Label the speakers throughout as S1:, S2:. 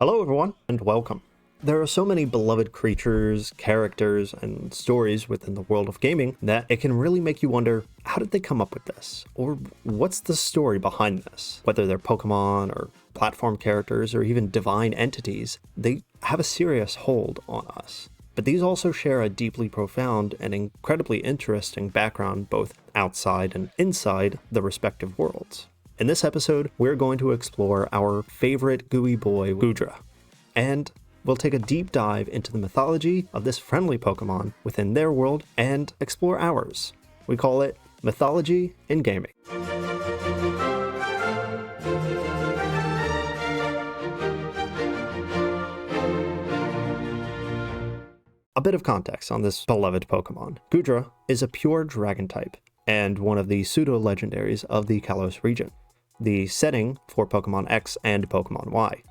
S1: Hello everyone, and welcome. There are so many beloved creatures, characters, and stories within the world of gaming that it can really make you wonder, how did they come up with this? Or what's the story behind this? Whether they're Pokemon or platform characters or even divine entities, they have a serious hold on us. But these also share a deeply profound and incredibly interesting background both outside and inside the respective worlds. In this episode, we're going to explore our favorite gooey boy, Goodra, and we'll take a deep dive into the mythology of this friendly Pokemon within their world and explore ours. We call it Mythology in Gaming. A bit of context on this beloved Pokemon. Goodra is a pure dragon type, and one of the pseudo-legendaries of the Kalos region, the setting for Pokemon X and Pokemon Y.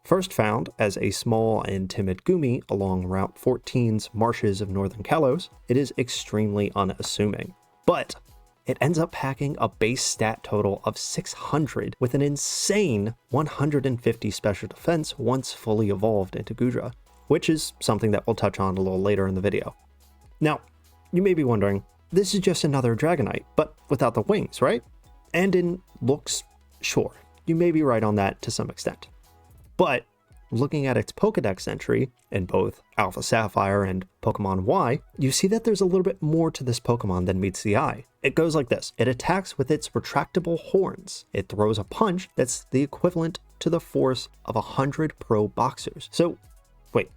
S1: First found as a small and timid Goomy along Route 14's marshes of northern Kalos, it is extremely unassuming. But it ends up packing a base stat total of 600 with an insane 150 special defense once fully evolved into Goodra, which is something that we'll touch on a little later in the video. Now, you may be wondering, this is just another Dragonite, but without the wings, right? And in looks, sure, you may be right on that to some extent. But looking at its Pokedex entry in both Alpha Sapphire and Pokemon Y, you see that there's a little bit more to this Pokemon than meets the eye. It goes like this. It attacks with its retractable horns. It throws a punch that's the equivalent to the force of 100 pro boxers. So, wait,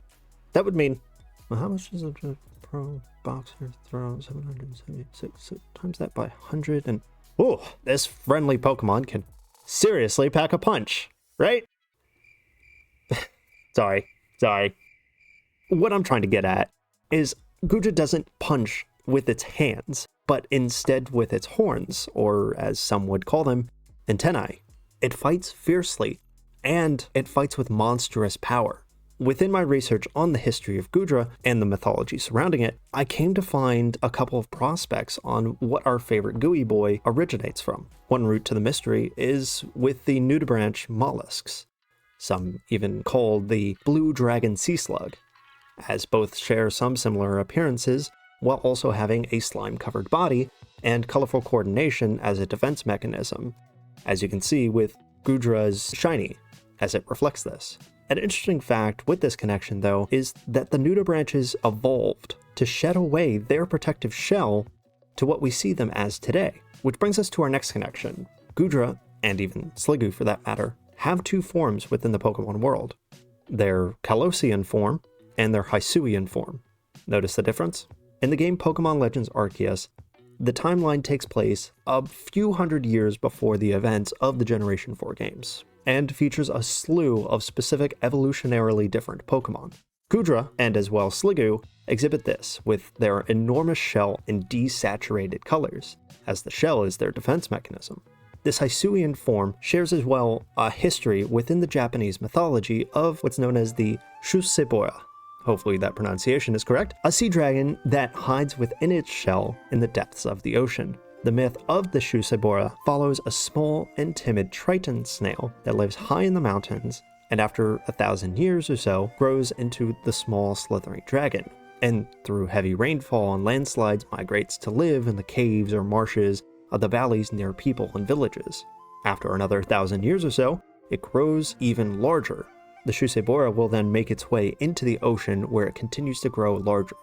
S1: that would mean, well, how much does a pro boxer throw? 776, so times that by 100 and... Oh, this friendly Pokemon can seriously pack a punch, right? Sorry. What I'm trying to get at is Goodra doesn't punch with its hands, but instead with its horns, or as some would call them, antennae. It fights fiercely, and it fights with monstrous power. Within my research on the history of Goodra and the mythology surrounding it, I came to find a couple of prospects on what our favorite gooey boy originates from. One route to the mystery is with the nudibranch mollusks, some even called the blue dragon sea slug, as both share some similar appearances while also having a slime-covered body and colorful coordination as a defense mechanism, as you can see with Goodra's shiny, as it reflects this. An interesting fact with this connection, though, is that the nudibranches evolved to shed away their protective shell to what we see them as today. Which brings us to our next connection. Goodra, and even Sliggoo for that matter, have two forms within the Pokemon world. Their Kalosian form and their Hisuian form. Notice the difference? In the game Pokemon Legends Arceus, the timeline takes place a few hundred years before the events of the Generation 4 games, and features a slew of specific evolutionarily different Pokemon. Goodra, and as well Sliggoo, exhibit this with their enormous shell in desaturated colors, as the shell is their defense mechanism. This Hisuian form shares as well a history within the Japanese mythology of what's known as the Shusebora. Hopefully that pronunciation is correct. A sea dragon that hides within its shell in the depths of the ocean. The myth of the Shusebora follows a small and timid Triton snail that lives high in the mountains and after 1,000 years or so grows into the small slithering dragon, and through heavy rainfall and landslides migrates to live in the caves or marshes of the valleys near people and villages. After another 1,000 years or so, it grows even larger. The Shusebora will then make its way into the ocean where it continues to grow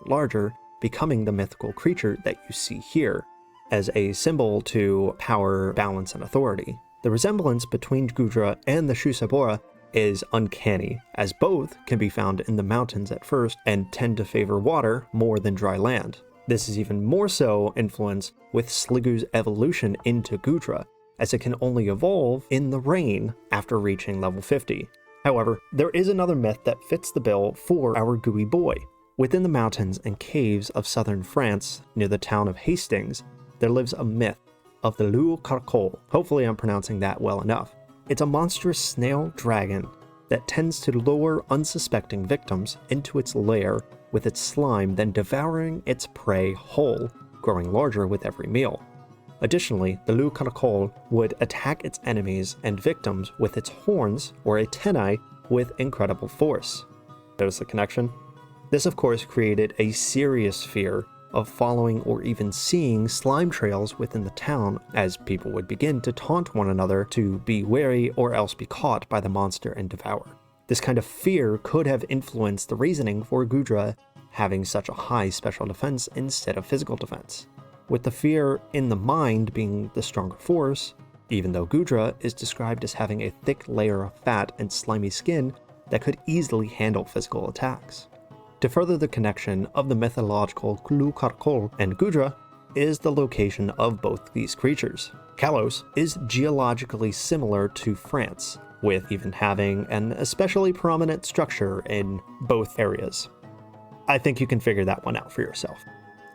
S1: larger, becoming the mythical creature that you see here, as a symbol to power, balance, and authority. The resemblance between Goodra and the Shusebora is uncanny, as both can be found in the mountains at first and tend to favor water more than dry land. This is even more so influenced with Sliggoo's evolution into Goodra, as it can only evolve in the rain after reaching level 50. However, there is another myth that fits the bill for our gooey boy. Within the mountains and caves of southern France, near the town of Hastings, there lives a myth of the Loup Caracol. Hopefully I'm pronouncing that well enough. It's a monstrous snail dragon that tends to lure unsuspecting victims into its lair with its slime, then devouring its prey whole, growing larger with every meal. Additionally, the Loup-Caracol would attack its enemies and victims with its horns or antennae with incredible force. Notice the connection? This of course created a serious fear of following or even seeing slime trails within the town, as people would begin to taunt one another to be wary or else be caught by the monster and devour. This kind of fear could have influenced the reasoning for Goodra having such a high special defense instead of physical defense. With the fear in the mind being the stronger force, even though Goodra is described as having a thick layer of fat and slimy skin that could easily handle physical attacks. To further the connection of the mythological BLUESKY and Goodra is the location of both these creatures. Kalos is geologically similar to France, with even having an especially prominent structure in both areas. I think you can figure that one out for yourself.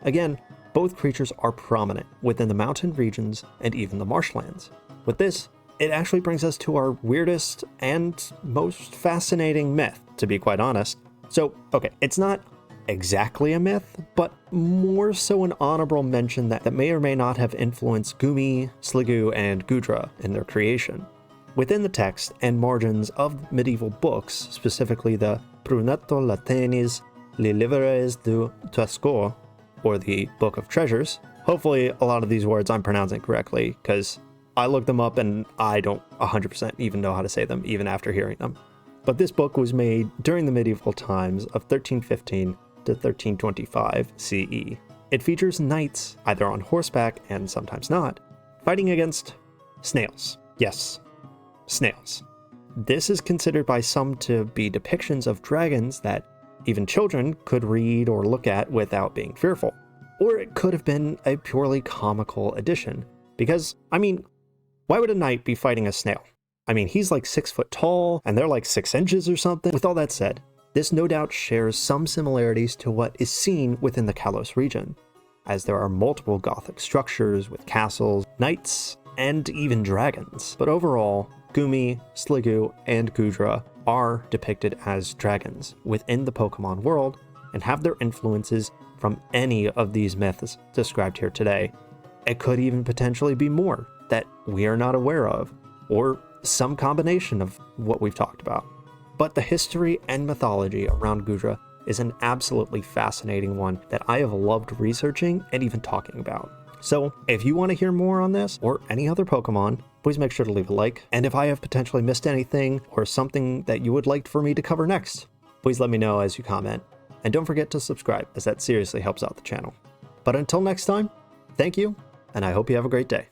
S1: Again, both creatures are prominent within the mountain regions and even the marshlands. With this, it actually brings us to our weirdest and most fascinating myth, to be quite honest. So, okay, it's not exactly a myth, but more so an honorable mention that may or may not have influenced Gumi, Sligo, and Goodra in their creation. Within the text and margins of medieval books, specifically the Prunetto Latinis Liveres du Tesco, or the Book of Treasures. Hopefully a lot of these words I'm pronouncing correctly, because I looked them up and I don't 100% even know how to say them, even after hearing them. But this book was made during the medieval times of 1315 to 1325 CE. It features knights, either on horseback and sometimes not, fighting against snails. Yes, snails. This is considered by some to be depictions of dragons that even children could read or look at without being fearful. Or it could have been a purely comical addition, because, I mean, why would a knight be fighting a snail? I mean, he's like 6 foot tall, and they're like 6 inches or something. With all that said, this no doubt shares some similarities to what is seen within the Kalos region, as there are multiple Gothic structures with castles, knights, and even dragons. But overall, Gumi, Sligo, and Goodra are depicted as dragons within the Pokemon world and have their influences from any of these myths described here today. It could even potentially be more that we are not aware of, or some combination of what we've talked about. But the history and mythology around Goodra is an absolutely fascinating one that I have loved researching and even talking about. So if you want to hear more on this or any other Pokemon, please make sure to leave a like. And if I have potentially missed anything or something that you would like for me to cover next, please let me know as you comment. And don't forget to subscribe, as that seriously helps out the channel. But until next time, thank you, and I hope you have a great day.